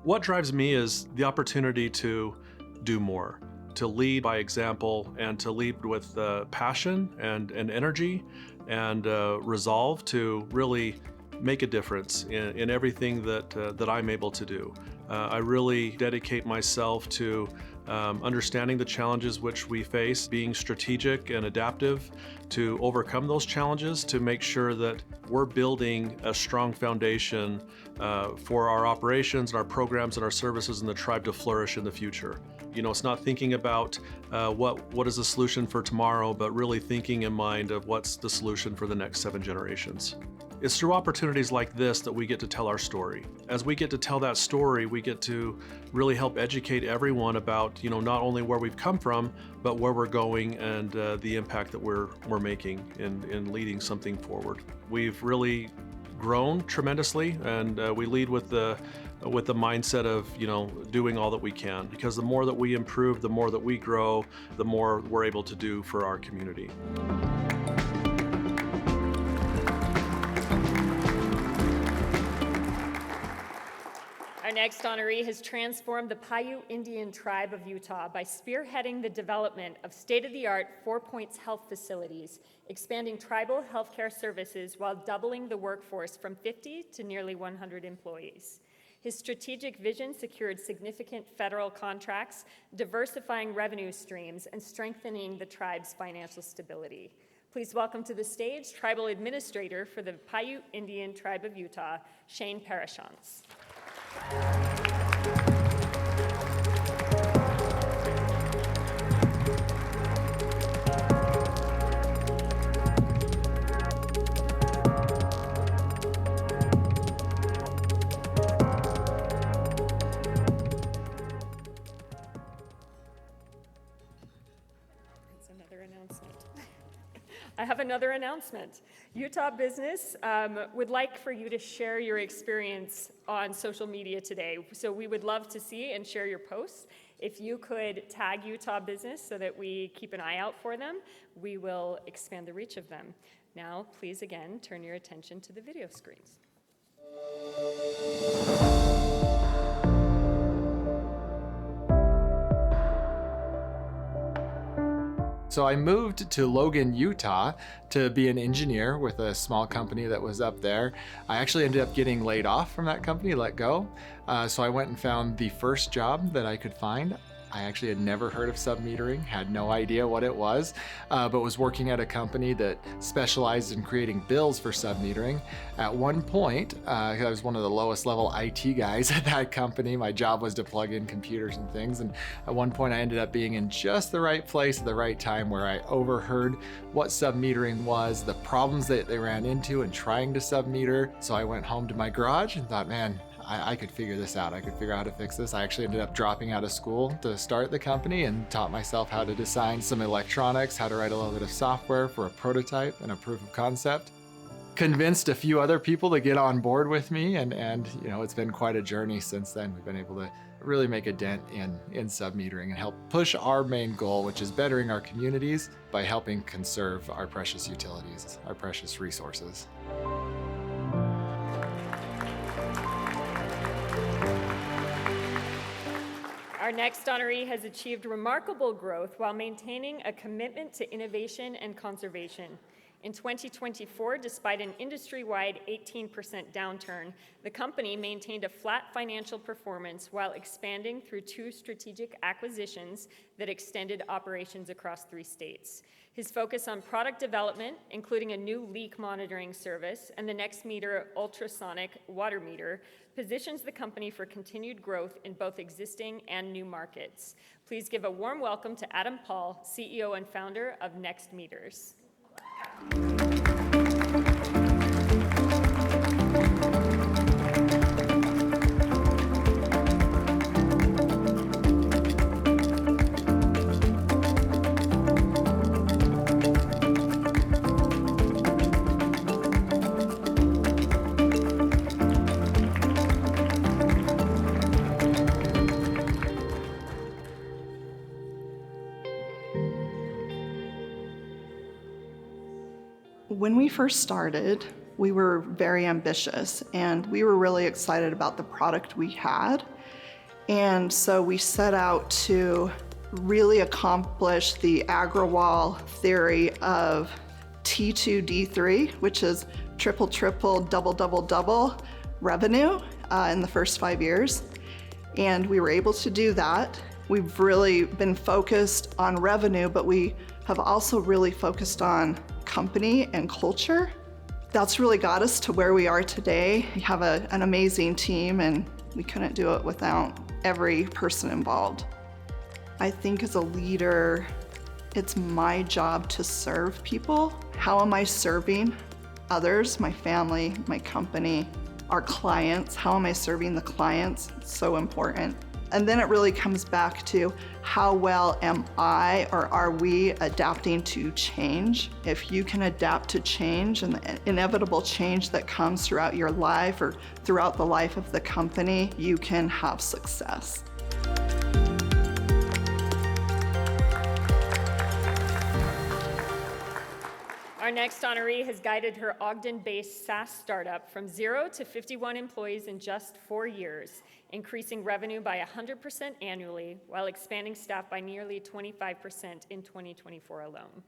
What drives me is the opportunity to do more, to lead by example, and to lead with passion and energy and resolve to really make a difference in everything that I'm able to do. I really dedicate myself to understanding the challenges which we face, being strategic and adaptive to overcome those challenges, to make sure that we're building a strong foundation for our operations and our programs and our services and the tribe to flourish in the future. You know, it's not thinking about what is the solution for tomorrow, but really thinking in mind of what's the solution for the next 7 generations. It's through opportunities like this that we get to tell our story. As we get to tell that story, we get to really help educate everyone about, you know, not only where we've come from, but where we're going and the impact that we're making in leading something forward. We've really grown tremendously, and we lead with the mindset of, you know, doing all that we can, because the more that we improve, the more that we grow, the more we're able to do for our community. Our next honoree has transformed the Paiute Indian tribe of Utah by spearheading the development of state-of-the-art 4 Points health facilities, expanding tribal healthcare services while doubling the workforce from 50 to nearly 100 employees. His strategic vision secured significant federal contracts, diversifying revenue streams, and strengthening the tribe's financial stability. Please welcome to the stage Tribal Administrator for the Paiute Indian Tribe of Utah, Shane Parashans. I have another announcement. Utah Business would like for you to share your experience on social media today. So we would love to see and share your posts. If you could tag Utah Business so that we keep an eye out for them, we will expand the reach of them. Now, please again, turn your attention to the video screens. So I moved to Logan, Utah to be an engineer with a small company that was up there. I actually ended up getting laid off from that company, let go. So I went and found the first job that I could find. I actually had never heard of submetering, had no idea what it was, but was working at a company that specialized in creating bills for submetering. At one point, I was one of the lowest level IT guys at that company. My job was to plug in computers and things. And at one point I ended up being in just the right place at the right time where I overheard what submetering was, the problems that they ran into in trying to submeter. So I went home to my garage and thought, man, I could figure this out. I could figure out how to fix this. I actually ended up dropping out of school to start the company and taught myself how to design some electronics, how to write a little bit of software for a prototype and a proof of concept. Convinced a few other people to get on board with me, and you know, it's been quite a journey since then. We've been able to really make a dent in submetering and help push our main goal, which is bettering our communities by helping conserve our precious utilities, our precious resources. Our next honoree has achieved remarkable growth while maintaining a commitment to innovation and conservation. In 2024, despite an industry-wide 18% downturn, the company maintained a flat financial performance while expanding through 2 strategic acquisitions that extended operations across 3 states. His focus on product development, including a new leak monitoring service and the Next Meter ultrasonic water meter, positions the company for continued growth in both existing and new markets. Please give a warm welcome to Adam Paul, CEO and founder of Next Meters. When we first started, we were very ambitious and we were really excited about the product we had. And so we set out to really accomplish the Agrawal theory of T2D3, which is triple, triple, double, double, double revenue in the first 5 years. And we were able to do that. We've really been focused on revenue, but we have also really focused on company and culture. That's really got us to where we are today. We have an amazing team and we couldn't do it without every person involved. I think as a leader, it's my job to serve people. How am I serving others, my family, my company, our clients? How am I serving the clients? It's so important. And then it really comes back to how well am I or are we adapting to change? If you can adapt to change and the inevitable change that comes throughout your life or throughout the life of the company, you can have success. Our Our next honoree has guided her Ogden-based SaaS startup from 0 to 51 employees in just 4 years, increasing revenue by 100% annually while expanding staff by nearly 25% in 2024 alone.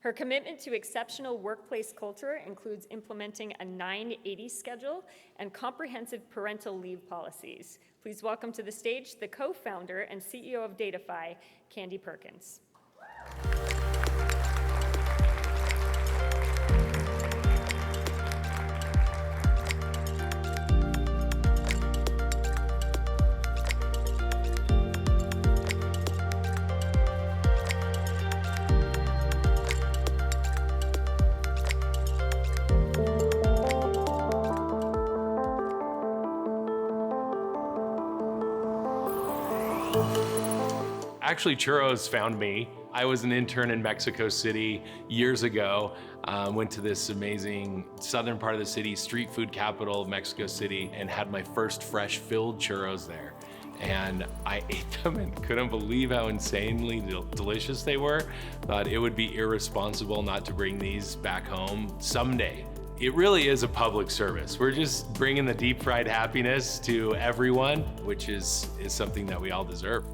Her commitment to exceptional workplace culture includes implementing a 9/80 schedule and comprehensive parental leave policies. Please welcome to the stage the co-founder and CEO of Datafy, Candy Perkins. Actually, churros found me. I was an intern in Mexico City years ago. Went to this amazing southern part of the city, street food capital of Mexico City, and had my first fresh filled churros there. And I ate them and couldn't believe how insanely delicious they were. Thought it would be irresponsible not to bring these back home someday. It really is a public service. We're just bringing the deep fried happiness to everyone, which is something that we all deserve.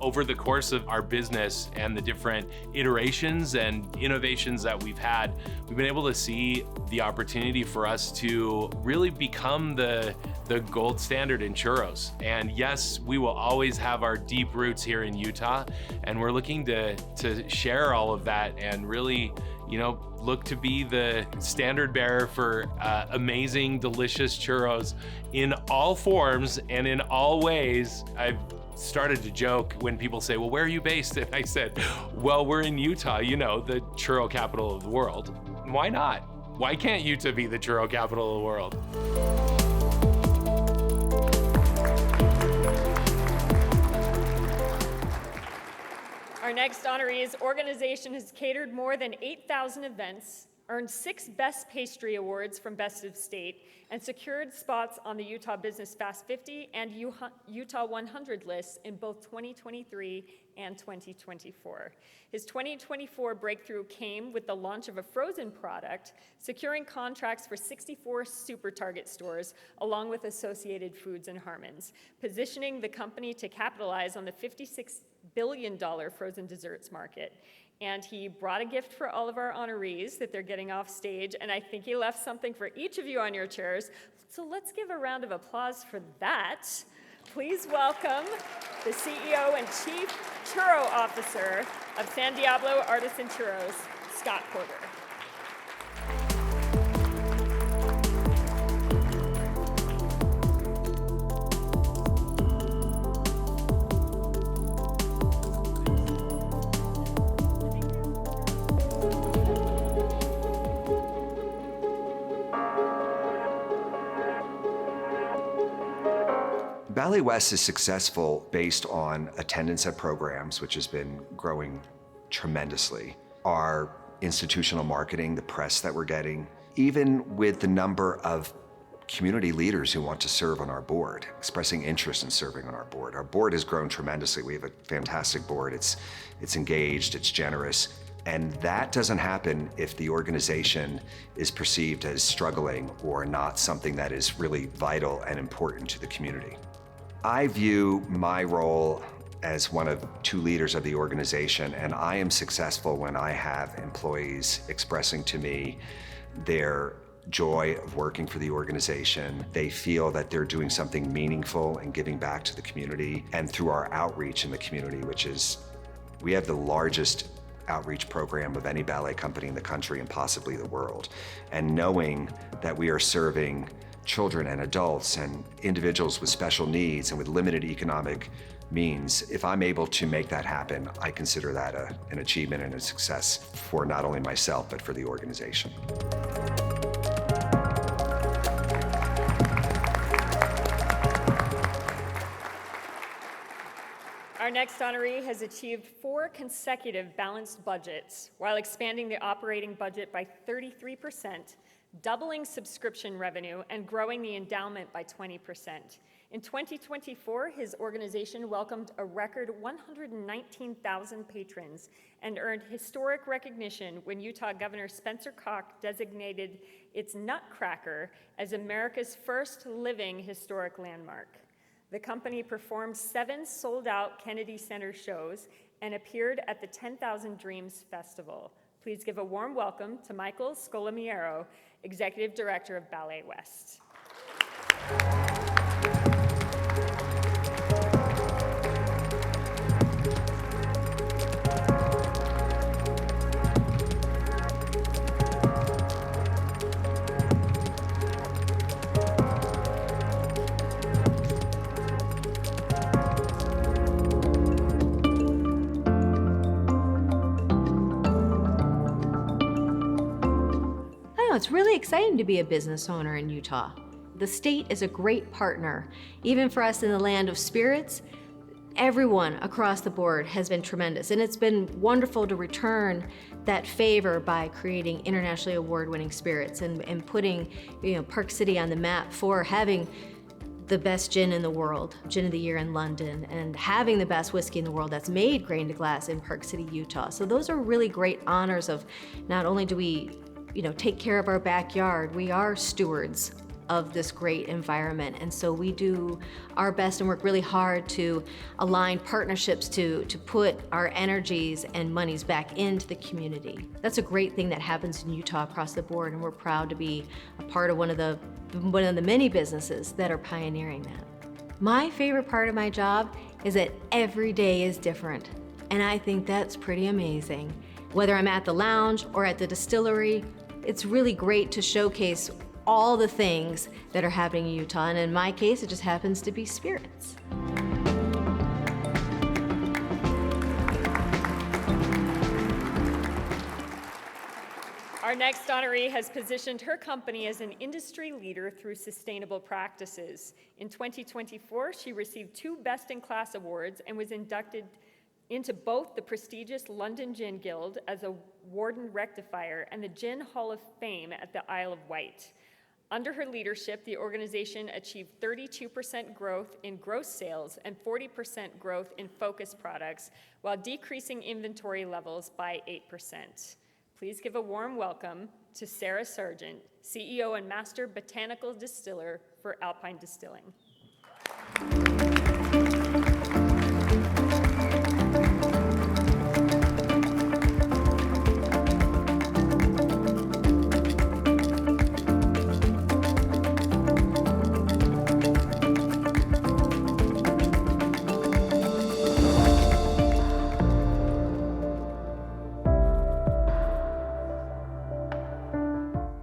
Over the course of our business and the different iterations and innovations that we've had, we've been able to see the opportunity for us to really become the gold standard in churros. And yes, we will always have our deep roots here in Utah, and we're looking to share all of that and really, look to be the standard bearer for amazing, delicious churros in all forms and in all ways. I've started to joke when people say, well, where are you based? And I said, well, we're in Utah, the churro capital of the world. Why not? Why can't Utah be the churro capital of the world? Our next honoree's organization has catered more than 8,000 events, earned 6 Best Pastry Awards from Best of State, and secured spots on the Utah Business Fast 50 and Utah 100 lists in both 2023 and 2024. His 2024 breakthrough came with the launch of a frozen product, securing contracts for 64 Super Target stores, along with associated foods and Harmons, positioning the company to capitalize on the $56 billion frozen desserts market. And he brought a gift for all of our honorees that they're getting off stage, and I think he left something for each of you on your chairs. So let's give a round of applause for that. Please welcome the CEO and Chief Churro Officer of San Diablo Artisan Churros, Scott Porter. Valley West is successful based on attendance at programs, which has been growing tremendously. Our institutional marketing, the press that we're getting, even with the number of community leaders who want to serve on our board, expressing interest in serving on our board. Our board has grown tremendously. We have a fantastic board. It's engaged, it's generous. And that doesn't happen if the organization is perceived as struggling or not something that is really vital and important to the community. I view my role as one of 2 leaders of the organization, and I am successful when I have employees expressing to me their joy of working for the organization. They feel that they're doing something meaningful and giving back to the community, and through our outreach in the community, which is, we have the largest outreach program of any ballet company in the country and possibly the world. And knowing that we are serving children and adults and individuals with special needs and with limited economic means, if I'm able to make that happen, I consider that an achievement and a success for not only myself, but for the organization. Our Our next honoree has achieved 4 consecutive balanced budgets while expanding the operating budget by 33%, doubling subscription revenue, and growing the endowment by 20%. In 2024, his organization welcomed a record 119,000 patrons and earned historic recognition when Utah Governor Spencer Koch designated its Nutcracker as America's first living historic landmark. The company performed 7 sold-out Kennedy Center shows and appeared at the 10,000 Dreams Festival. Please give a warm welcome to Michael Scolamiero, Executive Director of Ballet West. It's really exciting to be a business owner in Utah. The state is a great partner. Even for us in the land of spirits, everyone across the board has been tremendous. And it's been wonderful to return that favor by creating internationally award-winning spirits and putting Park City on the map for having the best gin in the world, Gin of the Year in London, and having the best whiskey in the world that's made grain to glass in Park City, Utah. So those are really great honors of not only do we take care of our backyard, we are stewards of this great environment. And so we do our best and work really hard to align partnerships to put our energies and monies back into the community. That's a great thing that happens in Utah across the board, and we're proud to be a part of one of the many businesses that are pioneering that. My favorite part of my job is that every day is different, and I think that's pretty amazing. Whether I'm at the lounge or at the distillery, it's really great to showcase all the things that are happening in Utah, and in my case, it just happens to be spirits. Our next honoree has positioned her company as an industry leader through sustainable practices. In 2024, she received 2 Best in Class awards and was inducted into both the prestigious London Gin Guild as a Warden Rectifier and the Gin Hall of Fame at the Isle of Wight. Under her leadership, the organization achieved 32% growth in gross sales and 40% growth in focus products, while decreasing inventory levels by 8%. Please give a warm welcome to Sarah Sargent, CEO and Master Botanical Distiller for Alpine Distilling.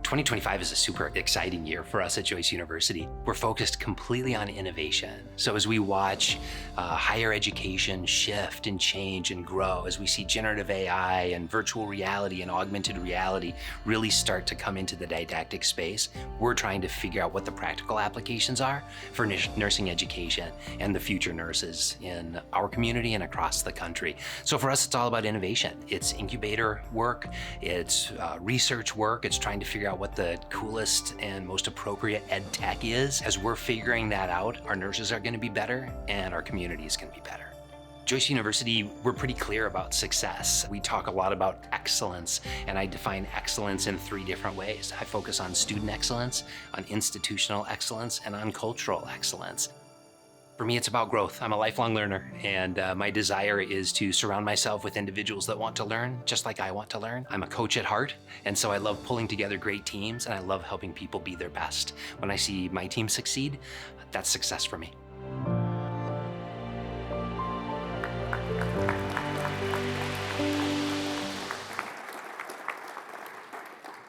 Twenty 2025 is a super exciting year for us at Joyce University. We're focused completely on innovation. So as we watch higher education shift and change and grow, as we see generative AI and virtual reality and augmented reality really start to come into the didactic space, we're trying to figure out what the practical applications are for nursing education and the future nurses in our community and across the country. So for us, it's all about innovation. It's incubator work, it's research work, it's trying to figure out what the coolest and most appropriate ed tech is. As we're figuring that out, our nurses are going to be better and our community is going to be better. Joyce University, we're pretty clear about success. We talk a lot about excellence, and I define excellence in 3 different ways. I focus on student excellence, on institutional excellence, and on cultural excellence. For me, it's about growth. I'm a lifelong learner, and my desire is to surround myself with individuals that want to learn just like I want to learn. I'm a coach at heart, and so I love pulling together great teams, and I love helping people be their best. When I see my team succeed, that's success for me.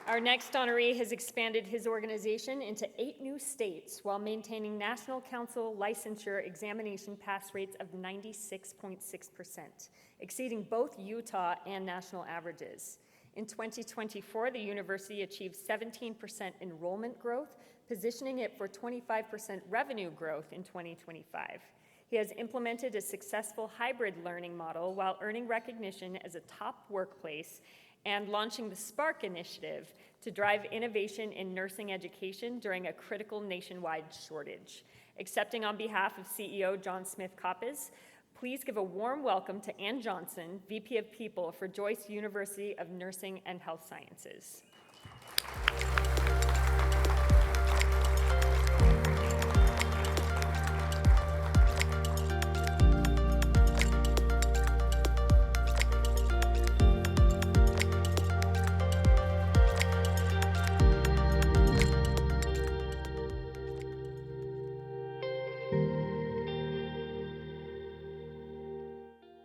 Our next honoree has expanded his organization into 8 new states while maintaining National Council licensure examination pass rates of 96.6%, exceeding both Utah and national averages. In 2024, the university achieved 17% enrollment growth, positioning it for 25% revenue growth in 2025. He has implemented a successful hybrid learning model while earning recognition as a top workplace and launching the Spark initiative to drive innovation in nursing education during a critical nationwide shortage. Accepting on behalf of CEO John Smith-Coppes, please give a warm welcome to Ann Johnson, VP of People for Joyce University of Nursing and Health Sciences.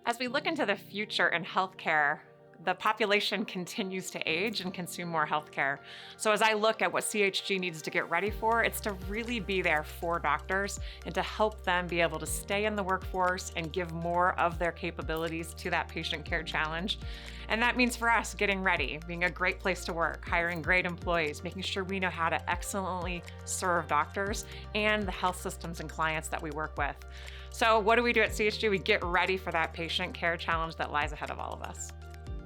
As we look into the future in healthcare, the population continues to age and consume more healthcare. So as I look at what CHG needs to get ready for, it's to really be there for doctors and to help them be able to stay in the workforce and give more of their capabilities to that patient care challenge. And that means for us getting ready, being a great place to work, hiring great employees, making sure we know how to excellently serve doctors and the health systems and clients that we work with. So what do we do at CHG? We get ready for that patient care challenge that lies ahead of all of us.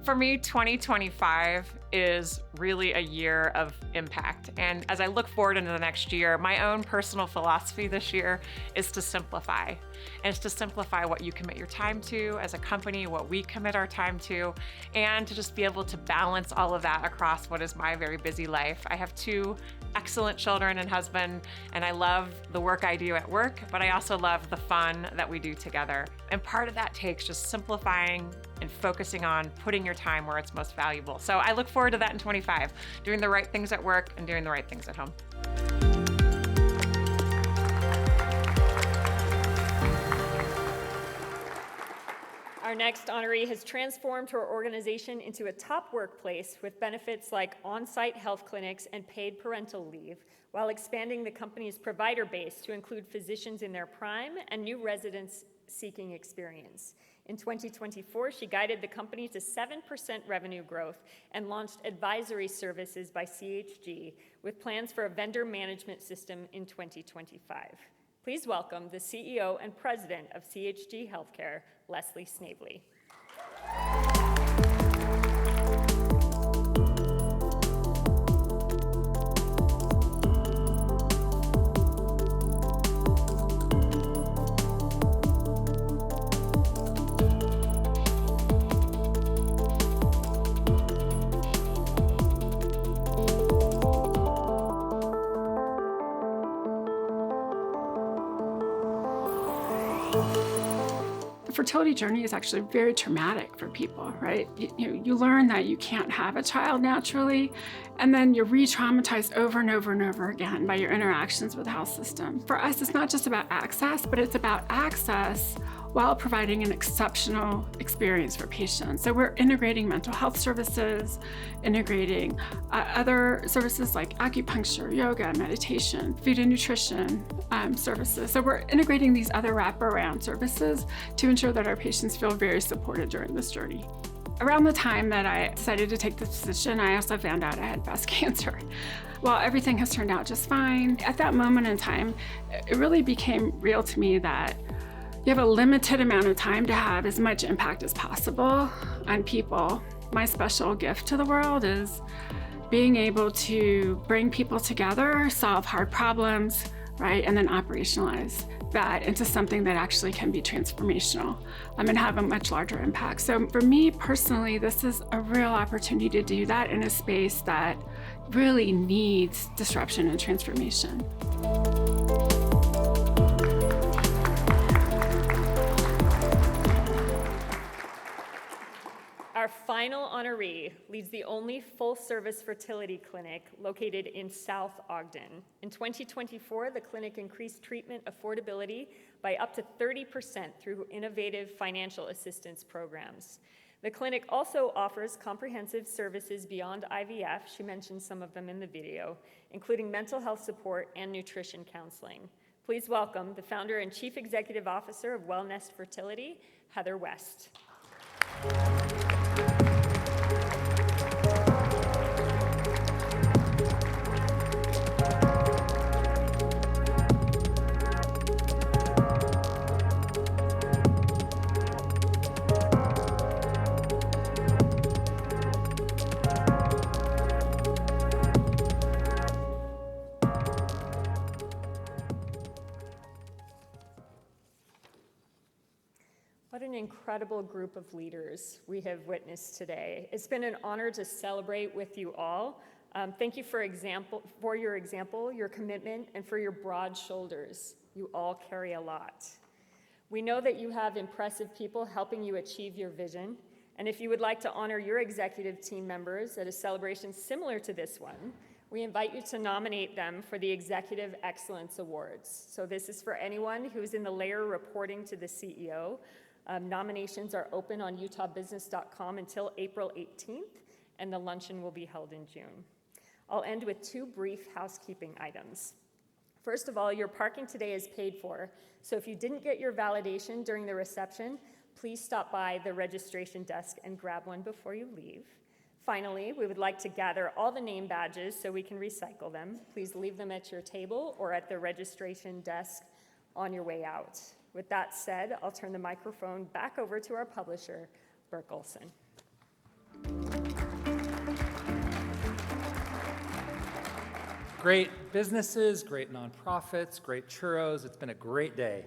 For me, 2025 is really a year of impact. And as I look forward into the next year, my own personal philosophy this year is to simplify. And it's to simplify what you commit your time to as a company, what we commit our time to, and to just be able to balance all of that across what is my very busy life. I have 2 excellent children and husband, and I love the work I do at work, but I also love the fun that we do together. And part of that takes just simplifying and focusing on putting your time where it's most valuable. So I look forward to that in 25, doing the right things at work and doing the right things at home. Our next honoree has transformed her organization into a top workplace with benefits like on-site health clinics and paid parental leave, while expanding the company's provider base to include physicians in their prime and new residents seeking experience. In 2024, she guided the company to 7% revenue growth and launched advisory services by CHG with plans for a vendor management system in 2025. Please welcome the CEO and President of CHG Healthcare, Leslie Snavely. The fertility journey is actually very traumatic for people, right? You learn that you can't have a child naturally, and then you're re-traumatized over and over and over again by your interactions with the health system. For us, it's not just about access, but it's about access while providing an exceptional experience for patients. So we're integrating mental health services, integrating other services like acupuncture, yoga, meditation, food and nutrition services. So we're integrating these other wraparound services to ensure that our patients feel very supported during this journey. Around the time that I decided to take this position, I also found out I had breast cancer. While everything has turned out just fine, at that moment in time, it really became real to me that you have a limited amount of time to have as much impact as possible on people. My special gift to the world is being able to bring people together, solve hard problems, right, and then operationalize that into something that actually can be transformational and have a much larger impact. So for me personally, this is a real opportunity to do that in a space that really needs disruption and transformation. Our final honoree leads the only full-service fertility clinic located in South Ogden. In 2024, the clinic increased treatment affordability by up to 30% through innovative financial assistance programs. The clinic also offers comprehensive services beyond IVF, she mentioned some of them in the video, including mental health support and nutrition counseling. Please welcome the founder and chief executive officer of Wellnest Fertility, Heather West. What an incredible group of leaders we have witnessed today. It's been an honor to celebrate with you all. Thank you for your example, your commitment, and for your broad shoulders. You all carry a lot. We know that you have impressive people helping you achieve your vision, and if you would like to honor your executive team members at a celebration similar to this one, we invite you to nominate them for the Executive Excellence Awards. So this is for anyone who's in the layer reporting to the CEO. Nominations are open on utahbusiness.com until April 18th, and the luncheon will be held in June. I'll end with 2 brief housekeeping items. First of all, your parking today is paid for, so if you didn't get your validation during the reception, please stop by the registration desk and grab one before you leave. Finally, we would like to gather all the name badges so we can recycle them. Please leave them at your table or at the registration desk on your way out. With that said, I'll turn the microphone back over to our publisher, Burke Olson. Great businesses, great nonprofits, great churros. It's been a great day.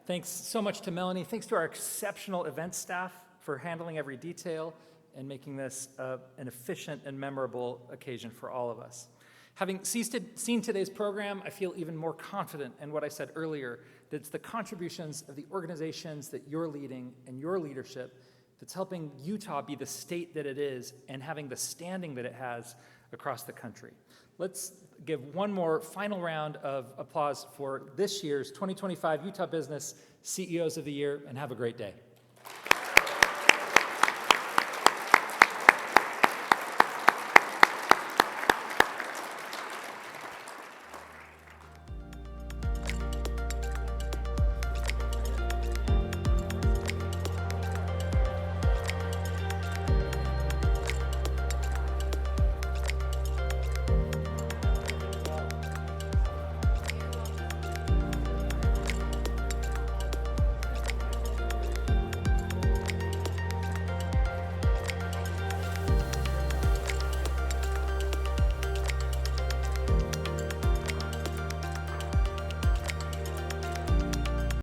Thanks so much to Melanie. Thanks to our exceptional event staff for handling every detail and making this an efficient and memorable occasion for all of us. Having seen today's program, I feel even more confident in what I said earlier, that it's the contributions of the organizations that you're leading and your leadership that's helping Utah be the state that it is and having the standing that it has across the country. Let's give one more final round of applause for this year's 2025 Utah Business CEOs of the Year, and have a great day.